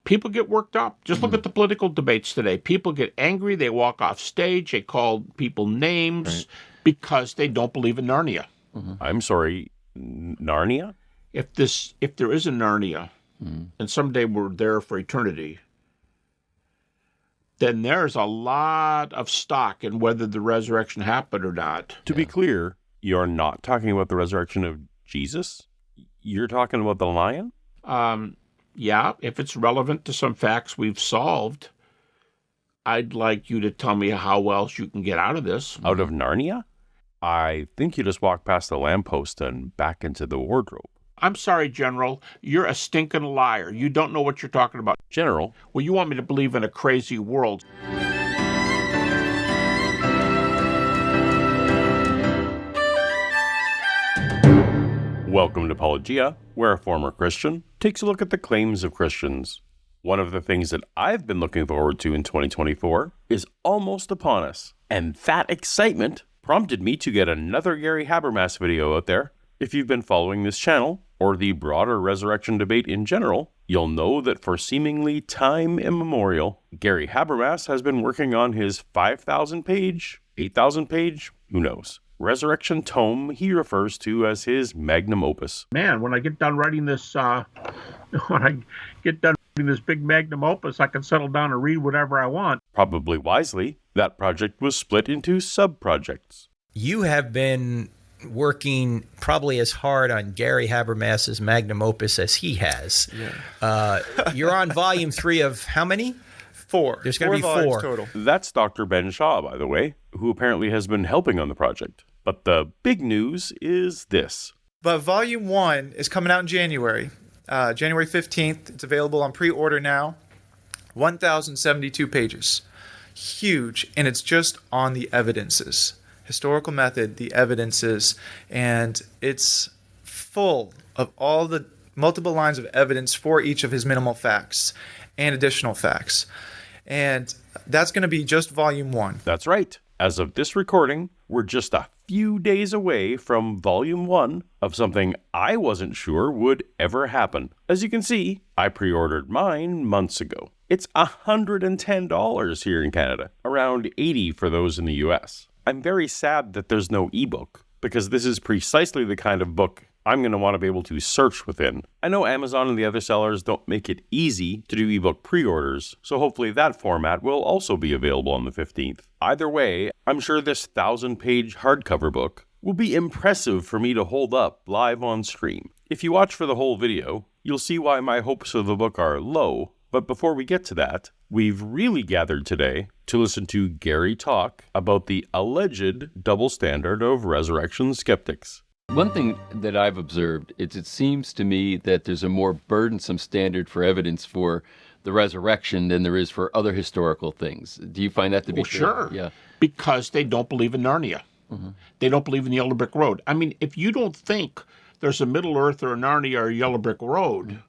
People get worked up. Just look at the political debates today. People get angry. They walk off stage. They call people names because they don't believe in Narnia. I'm sorry, Narnia? If there is a Narnia, and someday we're there for eternity, then there's a lot of stock in whether the resurrection happened or not. To be clear, you're not talking about the resurrection of Jesus? You're talking about the lion? Yeah, if it's relevant to some facts we've solved, I'd like you to tell me how else you can get out of this. Out of Narnia? I think you just walked past the lamppost and back into the wardrobe. I'm sorry, General. You're a stinking liar. You don't know what you're talking about. General? Well, you want me to believe in a crazy world. Welcome to Paulogia, where a former Christian takes a look at the claims of Christians. One of the things that I've been looking forward to in 2024 is almost upon us, and that excitement prompted me to get another Gary Habermas video out there. If you've been following this channel, or the broader resurrection debate in general, you'll know that for seemingly time immemorial, Gary Habermas has been working on his 5,000-page, 8,000-page, who knows, resurrection tome he refers to as his magnum opus. Man, when I get done writing this, big magnum opus, I can settle down and read whatever I want. Probably wisely, that project was split into sub-projects. You have been working probably as hard on Gary Habermas's magnum opus as he has. Yeah. You're on volume 3 of how many? 4. There's going to be 4 total. That's Dr. Ben Shaw, by the way, who apparently has been helping on the project. But the big news is this. But volume 1 is coming out in January. January 15th. It's available on pre-order now. 1,072 pages. Huge. And it's just on the evidences. Historical method, the evidences, and it's full of all the multiple lines of evidence for each of his minimal facts and additional facts. And that's going to be just volume 1. That's right. As of this recording, we're just a few days away from volume 1 of something I wasn't sure would ever happen. As you can see, I pre-ordered mine months ago. It's $110 here in Canada, around $80 for those in the US. I'm very sad that there's no ebook, because this is precisely the kind of book I'm going to want to be able to search within. I know Amazon and the other sellers don't make it easy to do ebook pre-orders, so hopefully that format will also be available on the 15th. Either way, I'm sure this 1,000-page hardcover book will be impressive for me to hold up live on stream. If you watch for the whole video, you'll see why my hopes of the book are low. But before we get to that, we've really gathered today to listen to Gary talk about the alleged double standard of resurrection skeptics. One thing that I've observed is it seems to me that there's a more burdensome standard for evidence for the resurrection than there is for other historical things. Do you find that to be true? Sure. Yeah. Because they don't believe in Narnia. They don't believe in the Yellow Brick Road. I mean, if you don't think there's a Middle Earth or a Narnia or a Yellow Brick Road,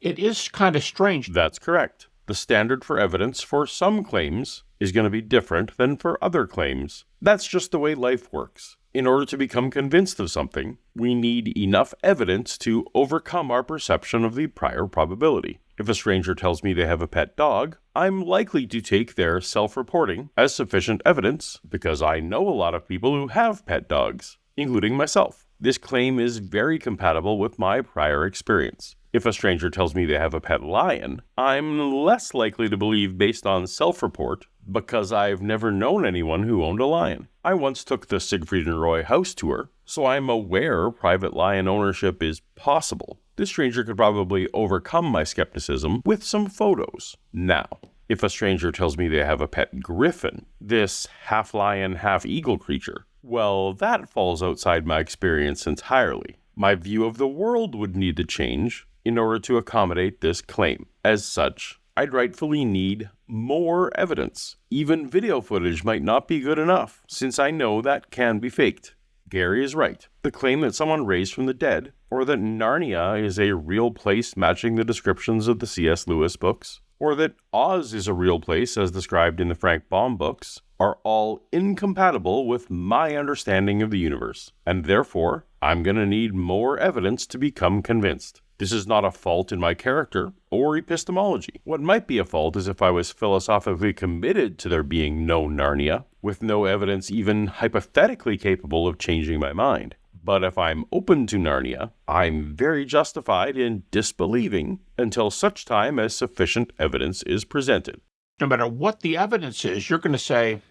it is kind of strange. That's correct. The standard for evidence for some claims is going to be different than for other claims. That's just the way life works. In order to become convinced of something, we need enough evidence to overcome our perception of the prior probability. If a stranger tells me they have a pet dog, I'm likely to take their self-reporting as sufficient evidence because I know a lot of people who have pet dogs, including myself. This claim is very compatible with my prior experience. If a stranger tells me they have a pet lion, I'm less likely to believe based on self-report because I've never known anyone who owned a lion. I once took the Siegfried and Roy house tour, so I'm aware private lion ownership is possible. This stranger could probably overcome my skepticism with some photos. Now, if a stranger tells me they have a pet griffin, this half-lion, half-eagle creature, well, that falls outside my experience entirely. My view of the world would need to change in order to accommodate this claim. As such, I'd rightfully need more evidence. Even video footage might not be good enough, since I know that can be faked. Gary is right. The claim that someone raised from the dead, or that Narnia is a real place matching the descriptions of the C.S. Lewis books, or that Oz is a real place as described in the Frank Baum books, are all incompatible with my understanding of the universe. And therefore, I'm going to need more evidence to become convinced. This is not a fault in my character or epistemology. What might be a fault is if I was philosophically committed to there being no Narnia, with no evidence even hypothetically capable of changing my mind. But if I'm open to Narnia, I'm very justified in disbelieving until such time as sufficient evidence is presented. No matter what the evidence is, you're going to say,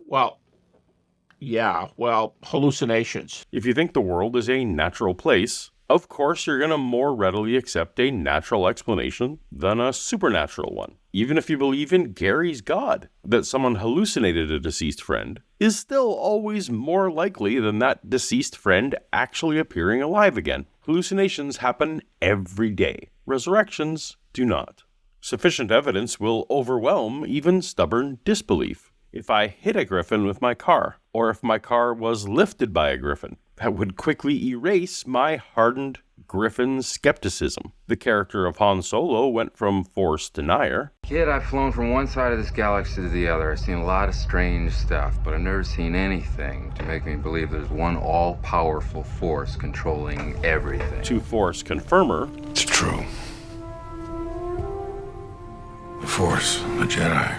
well, hallucinations. If you think the world is a natural place, of course you're going to more readily accept a natural explanation than a supernatural one. Even if you believe in Gary's God, that someone hallucinated a deceased friend is still always more likely than that deceased friend actually appearing alive again. Hallucinations happen every day. Resurrections do not. Sufficient evidence will overwhelm even stubborn disbelief. If I hit a griffin with my car, or if my car was lifted by a griffin, that would quickly erase my hardened griffin skepticism. The character of Han Solo went from Force denier. Kid, I've flown from one side of this galaxy to the other. I've seen a lot of strange stuff, but I've never seen anything to make me believe there's one all-powerful force controlling everything. To Force confirmer. It's true. The Force, the Jedi.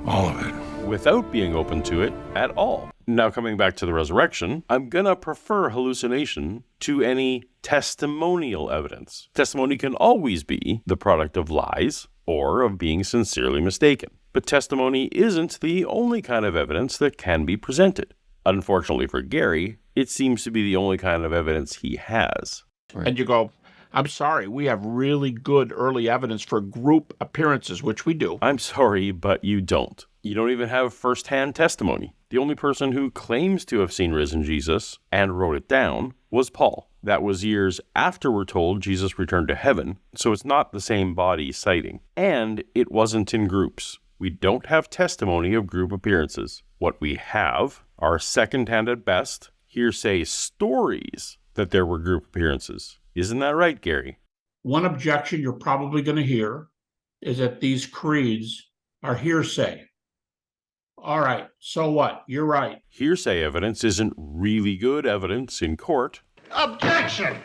All of it. Without being open to it at all. Now, coming back to the resurrection, I'm gonna prefer hallucination to any testimonial evidence. Testimony can always be the product of lies or of being sincerely mistaken. But testimony isn't the only kind of evidence that can be presented. Unfortunately for Gary, it seems to be the only kind of evidence he has. Right. And you go, I'm sorry, we have really good early evidence for group appearances, which we do. I'm sorry, but you don't. You don't even have first-hand testimony. The only person who claims to have seen risen Jesus and wrote it down was Paul. That was years after we're told Jesus returned to heaven, so it's not the same body sighting. And it wasn't in groups. We don't have testimony of group appearances. What we have are second-hand at best, hearsay stories that there were group appearances. Isn't that right, Gary? One objection you're probably going to hear is that these creeds are hearsay. All right, so what? You're right. Hearsay evidence isn't really good evidence in court. Objection!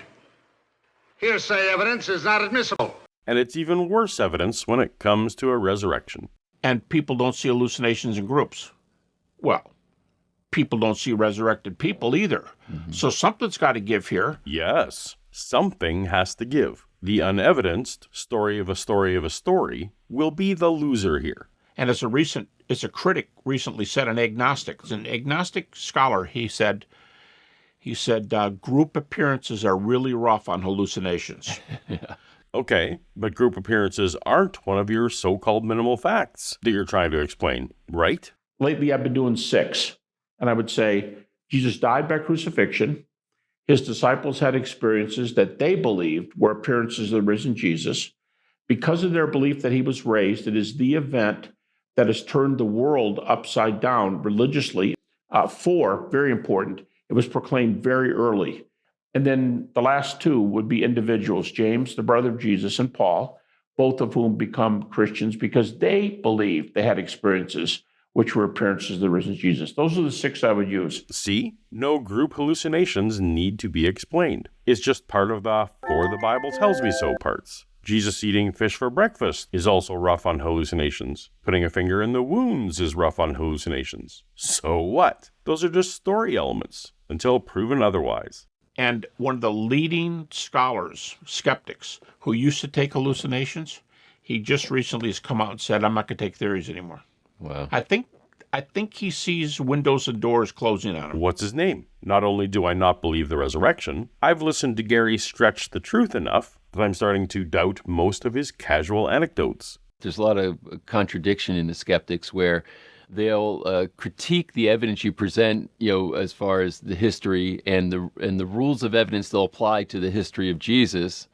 Hearsay evidence is not admissible. And it's even worse evidence when it comes to a resurrection. And people don't see hallucinations in groups. Well, people don't see resurrected people either. Mm-hmm. So something's got to give here. Yes, something has to give. The unevidenced story of a story of a story will be the loser here. And as a critic recently said, an agnostic scholar, he said, group appearances are really rough on hallucinations. Yeah. Okay, but group appearances aren't one of your so-called minimal facts that you're trying to explain, right? Lately, I've been doing 6. And I would say, Jesus died by crucifixion. His disciples had experiences that they believed were appearances of the risen Jesus. Because of their belief that he was raised, it is the event that has turned the world upside down religiously. 4, very important, it was proclaimed very early. And then the last 2 would be individuals, James, the brother of Jesus, and Paul, both of whom become Christians because they believed they had experiences which were appearances of the risen Jesus. Those are the 6 I would use. See? No group hallucinations need to be explained. It's just part of the "for the Bible tells me so" parts. Jesus eating fish for breakfast is also rough on hallucinations. Putting a finger in the wounds is rough on hallucinations. So what? Those are just story elements, until proven otherwise. And one of the leading scholars, skeptics, who used to take hallucinations, he just recently has come out and said, I'm not going to take theories anymore. Wow. I think he sees windows and doors closing on him. What's his name? Not only do I not believe the resurrection, I've listened to Gary stretch the truth enough that I'm starting to doubt most of his casual anecdotes. There's a lot of contradiction in the skeptics where they'll critique the evidence you present, as far as the history and the rules of evidence they'll apply to the history of Jesus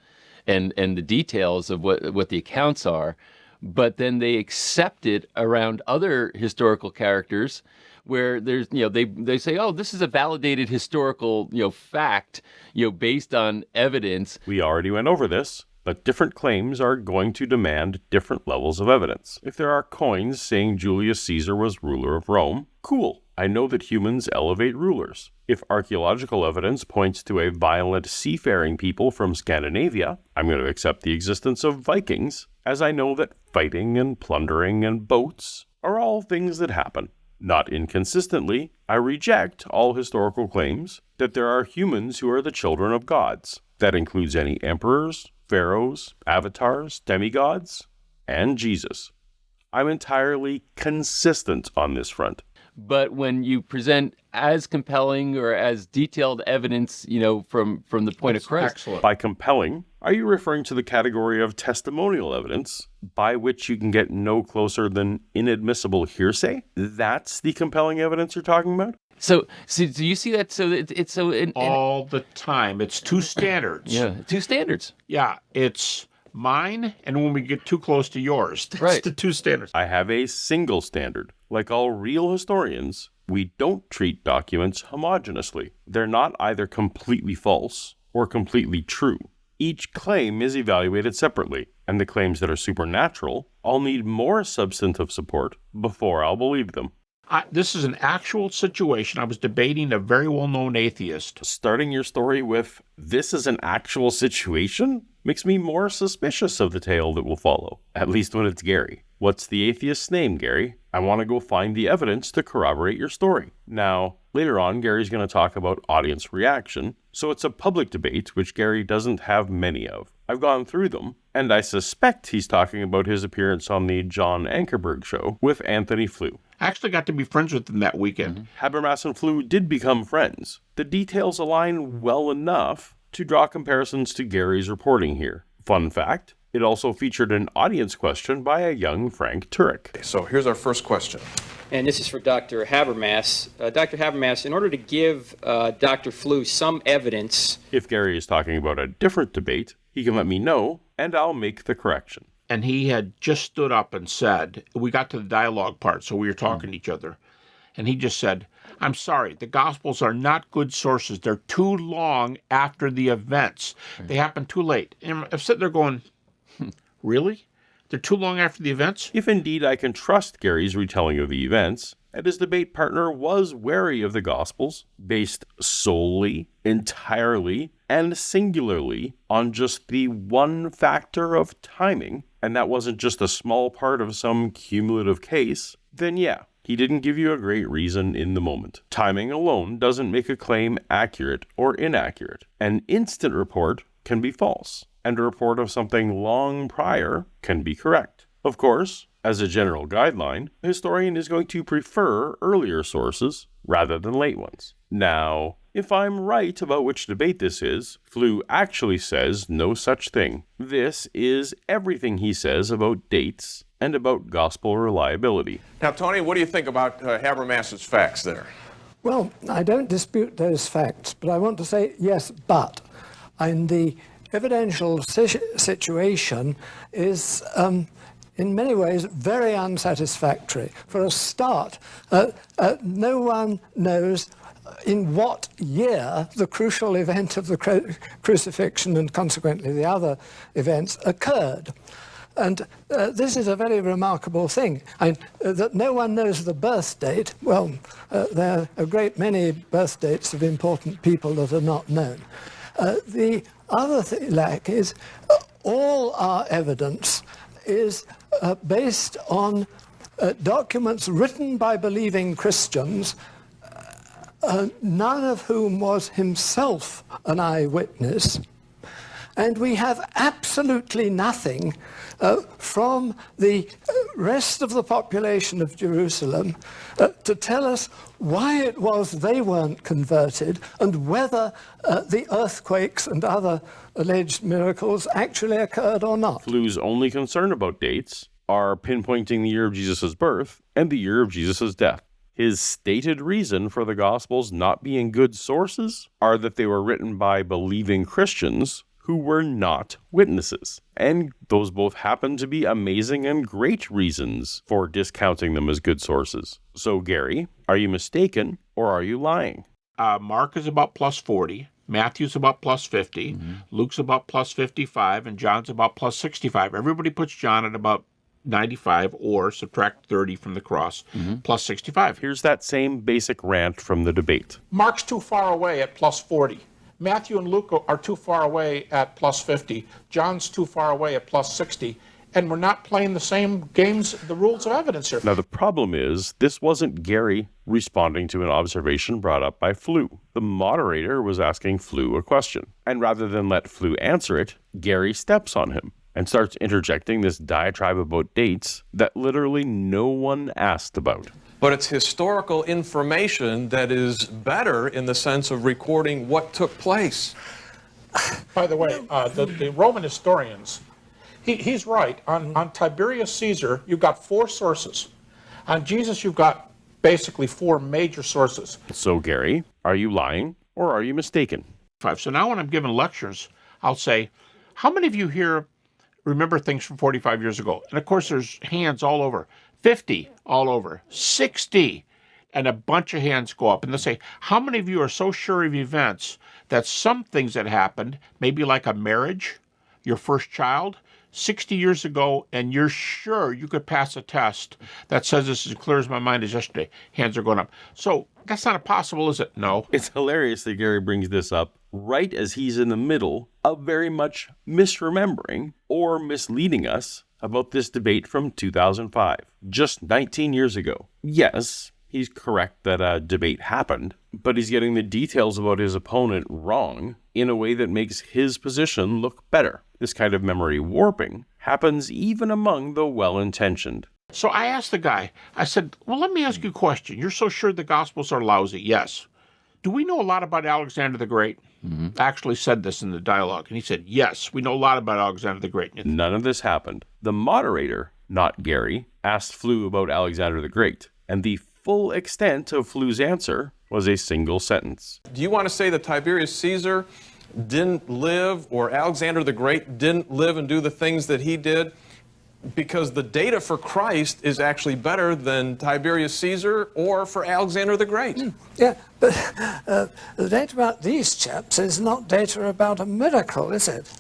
and the details of what the accounts are. But then they accept it around other historical characters where there's, they say, oh, this is a validated historical, fact, based on evidence. We already went over this, but different claims are going to demand different levels of evidence. If there are coins saying Julius Caesar was ruler of Rome, Cool. I know that humans elevate rulers. If archaeological evidence points to a violent seafaring people from Scandinavia, I'm going to accept the existence of Vikings, as I know that fighting and plundering and boats are all things that happen. Not inconsistently, I reject all historical claims that there are humans who are the children of gods. That includes any emperors, pharaohs, avatars, demigods, and Jesus. I'm entirely consistent on this front. But when you present as compelling or as detailed evidence, from the point of Christ. Excellent. By compelling, are you referring to the category of testimonial evidence, by which you can get no closer than inadmissible hearsay? That's the compelling evidence you're talking about? So do you see that? So it's so All the time. It's two standards. yeah, two standards. Yeah, it's mine, and when we get too close to yours. That's Right. the two standards. I have a single standard. Like all real historians, we don't treat documents homogeneously. They're not either completely false or completely true. Each claim is evaluated separately, and the claims that are supernatural all need more substantive support before I'll believe them. This is an actual situation. I was debating a very well-known atheist. Starting your story with, "This is an actual situation," makes me more suspicious of the tale that will follow, at least when it's Gary. What's the atheist's name, Gary? I want to go find the evidence to corroborate your story. Now, later on, Gary's going to talk about audience reaction, so it's a public debate, which Gary doesn't have many of. I've gone through them, and I suspect he's talking about his appearance on the John Ankerberg show with Antony Flew. I actually got to be friends with him that weekend. Habermas and Flew did become friends. The details align well enough to draw comparisons to Gary's reporting here. Fun fact, it also featured an audience question by a young Frank Turek. So here's our first question. And this is for Dr. Habermas. Dr. Habermas, in order to give Dr. Flew some evidence... If Gary is talking about a different debate, he can let me know, and I'll make the correction. And he had just stood up and said, we got to the dialogue part, so we were talking to each other. And he just said, I'm sorry, the Gospels are not good sources. They're too long after the events. They happen too late. And I'm sitting there going, really? They're too long after the events? If indeed I can trust Gary's retelling of the events, and his debate partner was wary of the Gospels, based solely, entirely, and singularly on just the one factor of timing, and that wasn't just a small part of some cumulative case, then yeah, he didn't give you a great reason in the moment. Timing alone doesn't make a claim accurate or inaccurate. An instant report can be false, and a report of something long prior can be correct. Of course, as a general guideline, a historian is going to prefer earlier sources rather than late ones. Now, if I'm right about which debate this is, Flew actually says no such thing. This is everything he says about dates and about gospel reliability. Now, Tony, what do you think about Habermas's facts there? Well, I don't dispute those facts, but I want to say yes, but. And the evidential situation is in many ways very unsatisfactory. For a start, no one knows in what year the crucial event of the crucifixion and consequently the other events occurred. And this is a very remarkable thing. That no one knows the birth date. Well, there are a great many birth dates of important people that are not known. The other thing, is all our evidence is based on documents written by believing Christians, none of whom was himself an eyewitness. And we have absolutely nothing from the rest of the population of Jerusalem to tell us why it was they weren't converted and whether the earthquakes and other alleged miracles actually occurred or not. Flew's only concern about dates are pinpointing the year of Jesus' birth and the year of Jesus' death. His stated reason for the Gospels not being good sources are that they were written by believing Christians who were not witnesses. And those both happen to be amazing and great reasons for discounting them as good sources. So, Gary, are you mistaken or are you lying? Mark is about plus 40. Matthew's about plus 50. Luke's about plus 55. And John's about plus 65. Everybody puts John at about 95, or subtract 30 from the cross, plus 65. Here's that same basic rant from the debate. Mark's too far away at plus 40. Matthew and Luke are too far away at plus 50. John's too far away at plus 60. And we're not playing the same games, the rules of evidence here. Now, the problem is, this wasn't Gary responding to an observation brought up by Flew. The moderator was asking Flew a question. And rather than let Flew answer it, Gary steps on him and starts interjecting this diatribe about dates that literally no one asked about. But it's historical information that is better in the sense of recording what took place. By the way, the Roman historians, he's right. On Tiberius Caesar, you've got 4 sources. On Jesus, you've got basically 4 major sources. So, Gary, are you lying or are you mistaken? So now when I'm giving lectures, I'll say, how many of you here remember things from 45 years ago? And of course, there's hands all over. 50 all over. 60. And a bunch of hands go up. And they'll say, how many of you are so sure of events that some things that happened, maybe like a marriage, your first child, 60 years ago, and you're sure you could pass a test that says this as clear as my mind as yesterday? Hands are going up. So that's not impossible, is it? No. It's hilarious that Gary brings this up right as he's in the middle of very much misremembering or misleading us about this debate from 2005, just 19 years ago. Yes, he's correct that a debate happened, but he's getting the details about his opponent wrong in a way that makes his position look better. This kind of memory warping happens even among the well-intentioned. So I asked the guy, I said, well, let me ask you a question. You're so sure the Gospels are lousy. Yes. Do we know a lot about Alexander the Great? I actually said this in the dialogue, and he said, yes, we know a lot about Alexander the Great. None of this happened. The moderator, not Gary, asked Flew about Alexander the Great, and the full extent of Flew's answer was a single sentence. Do you want to say that Tiberius Caesar didn't live, or Alexander the Great didn't live and do the things that he did? Because the data for Christ is actually better than Tiberius Caesar or for Alexander the Great. Yeah, but the data about these chaps is not data about a miracle, is it?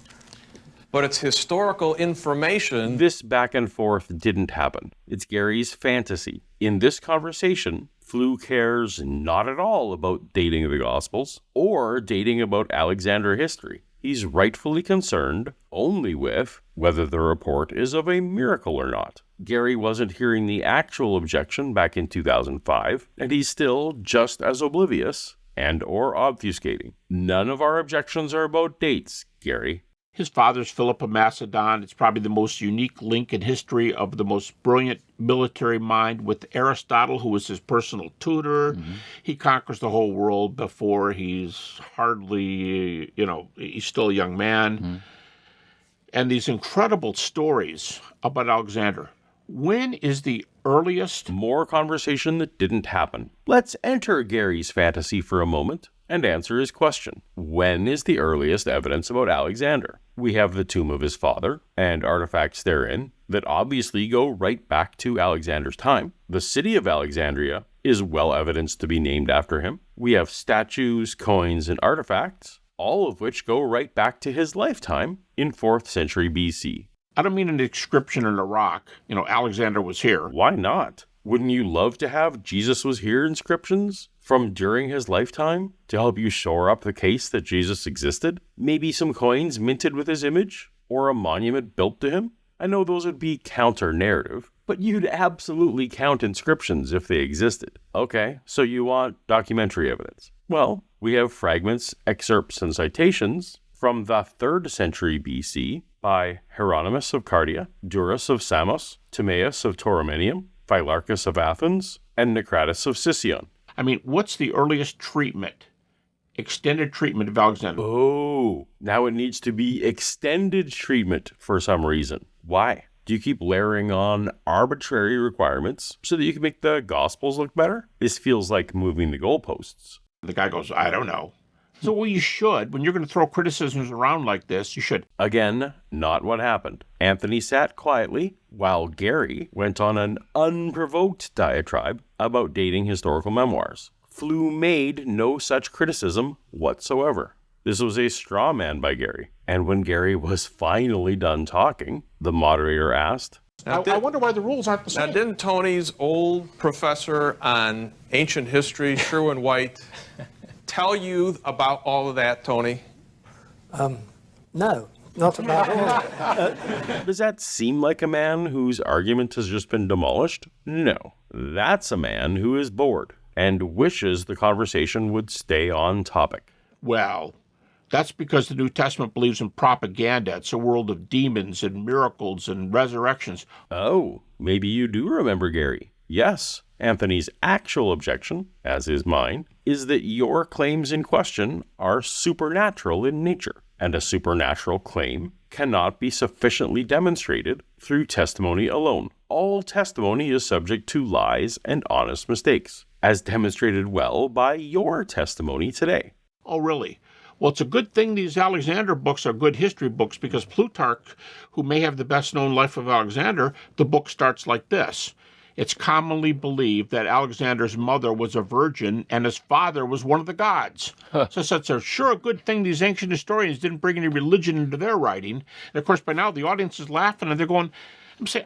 But it's historical information. This back and forth didn't happen. It's Gary's fantasy. In this conversation, Flew cares not at all about dating of the Gospels or dating about Alexander history. He's rightfully concerned only with whether the report is of a miracle or not. Gary wasn't hearing the actual objection back in 2005, and he's still just as oblivious and or obfuscating. None of our objections are about dates, Gary. His father's Philip of Macedon. It's probably the most unique link in history of the most brilliant military mind with Aristotle, who was his personal tutor. He conquers the whole world before he's hardly, he's still a young man. And these incredible stories about Alexander. When is the earliest? More conversation that didn't happen. Let's enter Gary's fantasy for a moment and answer his question. When is the earliest evidence about Alexander? We have the tomb of his father and artifacts therein that obviously go right back to Alexander's time. The city of Alexandria is well evidenced to be named after him. We have statues, coins, and artifacts, all of which go right back to his lifetime in 4th century BC. I don't mean an inscription in a rock. Alexander was here. Why not? Wouldn't you love to have Jesus was here inscriptions from during his lifetime to help you shore up the case that Jesus existed? Maybe some coins minted with his image or a monument built to him? I know those would be counter-narrative, but you'd absolutely count inscriptions if they existed. Okay, so you want documentary evidence. Well, we have fragments, excerpts, and citations from the 3rd century BC by Hieronymus of Cardia, Durus of Samos, Timaeus of Tauromenium, Phylarchus of Athens, and Necratus of Sicyon. What's the earliest treatment, extended treatment of Alexander? Oh, now it needs to be extended treatment for some reason. Why? Do you keep layering on arbitrary requirements so that you can make the Gospels look better? This feels like moving the goalposts. The guy goes, I don't know. So, well, you should. When you're going to throw criticisms around like this, you should. Again, not what happened. Anthony sat quietly while Gary went on an unprovoked diatribe about dating historical memoirs. Flew made no such criticism whatsoever. This was a straw man by Gary. And when Gary was finally done talking, the moderator asked, I wonder why the rules aren't the same. Now, didn't Tony's old professor on ancient history, Sherwin White, tell you about all of that, Tony? No, not about all of it. Does that seem like a man whose argument has just been demolished? No. That's a man who is bored and wishes the conversation would stay on topic. Well, that's because the New Testament believes in propaganda. It's a world of demons and miracles and resurrections. Oh, maybe you do remember Gary. Yes, Anthony's actual objection, as is mine, is that your claims in question are supernatural in nature, and a supernatural claim cannot be sufficiently demonstrated through testimony alone. All testimony is subject to lies and honest mistakes, as demonstrated well by your testimony today. Oh, really? Well, it's a good thing these Alexander books are good history books, because Plutarch, who may have the best-known life of Alexander, the book starts like this. It's commonly believed that Alexander's mother was a virgin and his father was one of the gods. So it's sure a good thing these ancient historians didn't bring any religion into their writing. And, of course, by now the audience is laughing and they're going,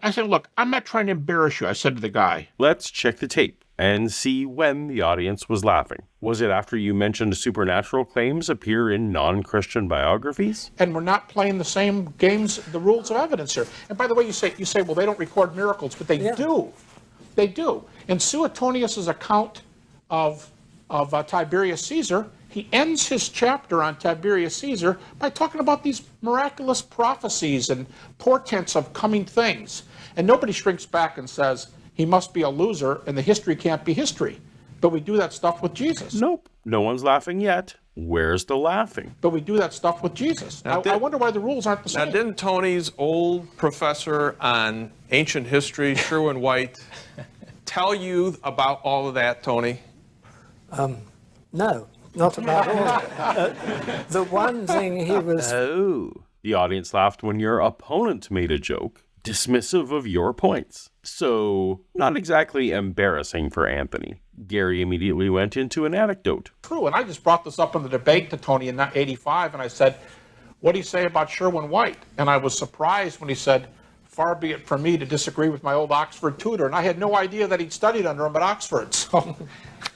I said, look, I'm not trying to embarrass you, I said to the guy. Let's check the tape and see when the audience was laughing. Was it after you mentioned supernatural claims appear in non-Christian biographies? And we're not playing the same games, the rules of evidence here. And by the way, you say, well, they don't record miracles, but they do. They do. In Suetonius's account of Tiberius Caesar, he ends his chapter on Tiberius Caesar by talking about these miraculous prophecies and portents of coming things. And nobody shrinks back and says, he must be a loser and the history can't be history. But we do that stuff with Jesus. Nope. No one's laughing yet. Where's the laughing? But we do that stuff with Jesus. I wonder why the rules aren't the same. Now, didn't Tony's old professor on ancient history, Sherwin White, tell you about all of that, Tony? No, not about all of it. The one thing he was... Oh. The audience laughed when your opponent made a joke, dismissive of your points. So, not exactly embarrassing for Anthony. Gary immediately went into an anecdote. True, and I just brought this up in the debate to Tony in 85, and I said, what do you say about Sherwin White? And I was surprised when he said, far be it from me to disagree with my old Oxford tutor. And I had no idea that he'd studied under him at Oxford. So. All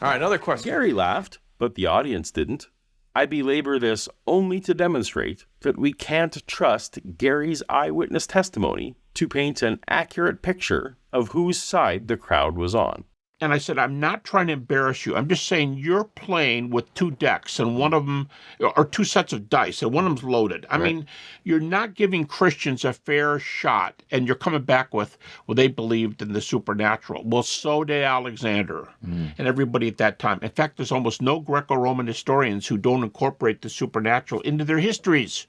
right, another question. Gary laughed, but the audience didn't. I belabor this only to demonstrate that we can't trust Gary's eyewitness testimony to paint an accurate picture of whose side the crowd was on. And I said, I'm not trying to embarrass you. I'm just saying you're playing with two decks, and one of them, or two sets of dice, and one of them's loaded. I mean, you're not giving Christians a fair shot, and you're coming back with, well, they believed in the supernatural. Well, so did Alexander and everybody at that time. In fact, there's almost no Greco-Roman historians who don't incorporate the supernatural into their histories.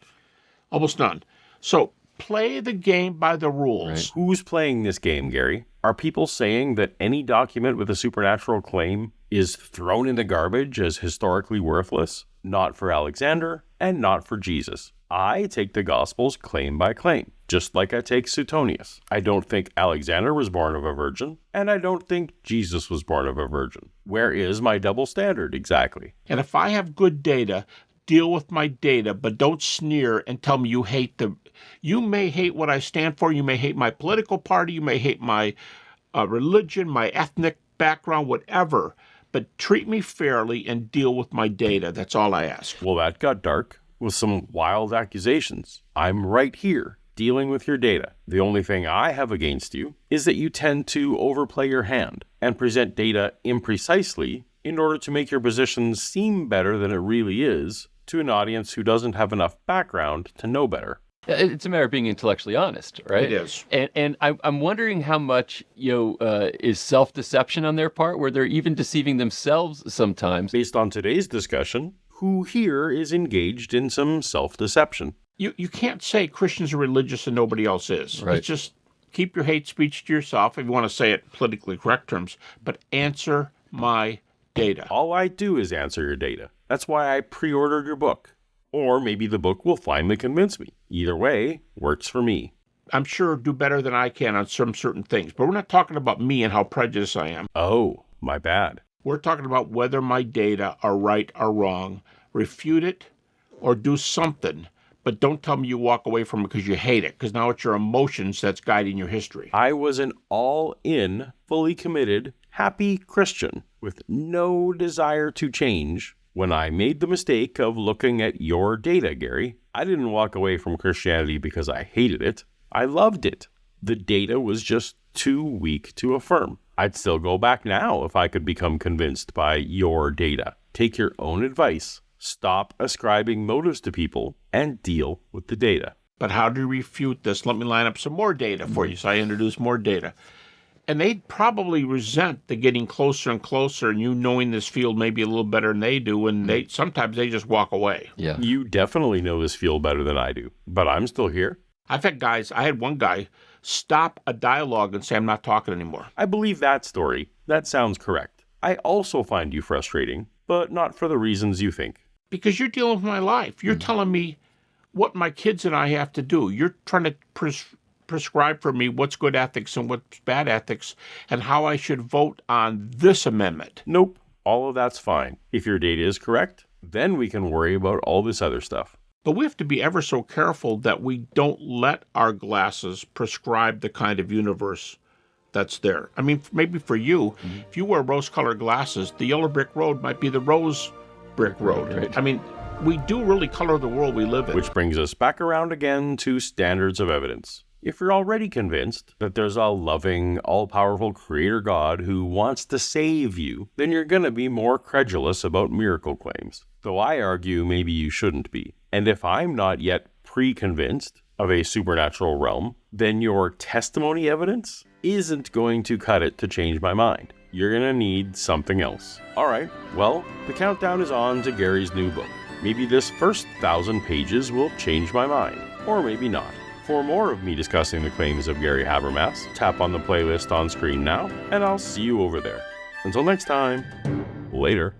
Almost none. So play the game by the rules. Right. Who's playing this game, Gary? Are people saying that any document with a supernatural claim is thrown in the garbage as historically worthless? Not for Alexander, and not for Jesus. I take the Gospels claim by claim, just like I take Suetonius. I don't think Alexander was born of a virgin, and I don't think Jesus was born of a virgin. Where is my double standard exactly? And if I have good data, deal with my data, but don't sneer and tell me you hate the... You may hate what I stand for. You may hate my political party. You may hate my religion, my ethnic background, whatever. But treat me fairly and deal with my data. That's all I ask. Well, that got dark with some wild accusations. I'm right here dealing with your data. The only thing I have against you is that you tend to overplay your hand and present data imprecisely in order to make your position seem better than it really is to an audience who doesn't have enough background to know better. It's a matter of being intellectually honest, right? It is. And I'm wondering how much, is self-deception on their part, where they're even deceiving themselves sometimes. Based on today's discussion, who here is engaged in some self-deception? You can't say Christians are religious and nobody else is. Right. It's just keep your hate speech to yourself, if you want to say it in politically correct terms, but answer my data. All I do is answer your data. That's why I pre-ordered your book. Or maybe the book will finally convince me. Either way, works for me. I'm sure do better than I can on some certain things, but we're not talking about me and how prejudiced I am. Oh, my bad. We're talking about whether my data are right or wrong. Refute it or do something, But don't tell me you walk away from it because you hate it, because now it's your emotions that's guiding your history. I was an all-in, fully committed, happy Christian with no desire to change when I made the mistake of looking at your data, Gary. I didn't walk away from Christianity because I hated it. I loved it. The data was just too weak to affirm. I'd still go back now if I could become convinced by your data. Take your own advice. Stop ascribing motives to people and deal with the data. But how do you refute this? Let me line up some more data for you. So I introduce more data. And they'd probably resent the getting closer and closer and you knowing this field maybe a little better than they do. And sometimes they just walk away. Yeah. You definitely know this field better than I do, but I'm still here. I had one guy stop a dialogue and say, I'm not talking anymore. I believe that story. That sounds correct. I also find you frustrating, but not for the reasons you think. Because you're dealing with my life. You're telling me what my kids and I have to do. You're trying to prescribe for me what's good ethics and what's bad ethics and how I should vote on this amendment. Nope. All of that's fine. If your data is correct, then we can worry about all this other stuff. But we have to be ever so careful that we don't let our glasses prescribe the kind of universe that's there. I mean, maybe for you, if you wear rose-colored glasses, the yellow brick road might be the rose brick road. Right. I mean, we do really color the world we live in. Which brings us back around again to standards of evidence. If you're already convinced that there's a loving, all-powerful creator God who wants to save you, then you're going to be more credulous about miracle claims. Though I argue maybe you shouldn't be. And if I'm not yet pre-convinced of a supernatural realm, then your testimony evidence isn't going to cut it to change my mind. You're going to need something else. All right, well, the countdown is on to Gary's new book. Maybe this first 1,000 pages will change my mind, or maybe not. For more of me discussing the claims of Gary Habermas, tap on the playlist on screen now, and I'll see you over there. Until next time, later.